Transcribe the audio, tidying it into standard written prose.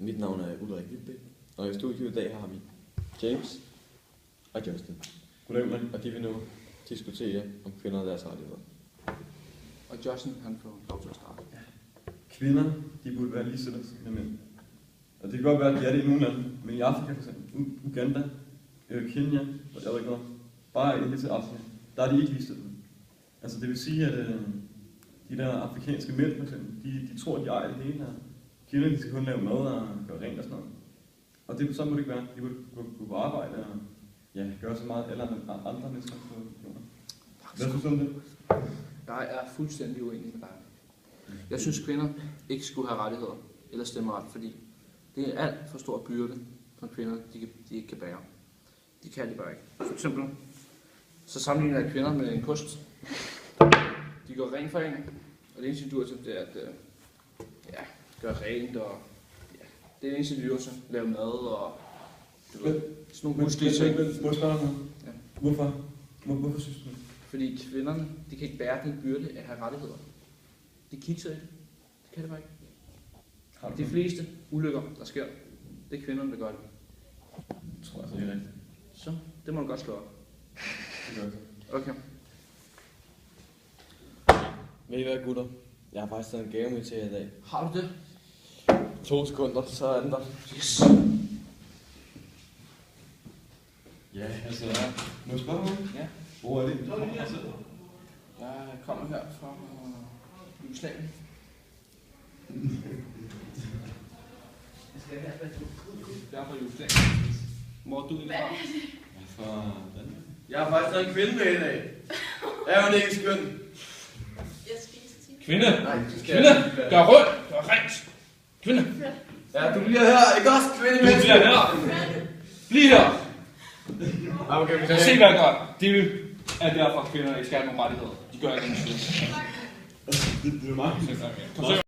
Mit navn er Ulrik Wittbæk, og i studiet i dag har vi James og Justin. Goddag. Og de vil nu diskutere om kvinder og deres rettigheder. Og Justin, han får lov til at starte. Kvinder, de burde være lige sådan med mænd. Og det kan godt være, at de er det i nogle lande, men i Afrika for eksempel, Uganda, Kenya, og jeg ved ikke noget, bare i det til Afrika, der er de ikke ligestillet. Altså det vil sige, at de der afrikanske mænd for eksempel, de tror, de ejer det hele her. Kvinderne, de skal kun lave mad og gøre rent og sådan noget. Og det, så må det ikke være. De burde gå på arbejde og gøre så meget alle andre mennesker på jorden. Hvad synes du om det? Jeg er fuldstændig uenig med dig. Jeg synes, kvinder ikke skulle have rettigheder eller stemmeret, fordi det er alt for stor byrde for kvinder, de ikke kan bære. De kan de bare ikke. For eksempel, så sammenligner jeg kvinder med en kost. De går rent for en, og det eneste, de duer til, det er at gøre rent, og det er det eneste, de duer til. Lave mad, og du ved, sådan nogle huslige ting. Må jeg spørge dig noget? Ja. Hvorfor synes du det? Fordi kvinderne, de kan ikke bære den byrde at have rettigheder. De kikser i det. Det kan det bare ikke. De fleste ulykker, der sker, det er kvinderne, der gør det. Jeg tror altså, det er rigtigt. Så, det må du godt slå op. Det gør det. Okay. Ved I hvad, gutter? Jeg har faktisk taget en gave med til jer i dag. Har du det? 2 sekunder, så er den der. Yes. Ja, altså, må jeg spørge dig? Ja. Hvor er det? Jeg kommer her fra Jugoslavien. Jeg er fra Jugoslavien. Hvor er du egentlig fra? Fra Danmark. Jeg har faktisk taget en kvinde med i dag. Er hun ikke skøn? Kvinde! Kvinde! Gør rundt! Gør rent! Kvinde! Ja, du bliver her, ikke også, kvinde? Du bliver her! Bliv her! Okay, vi Så se hvad jeg gør. Det er derfor, at kvinder ikke skal have nogle rettigheder. De gør ikke en skid. Det er meget.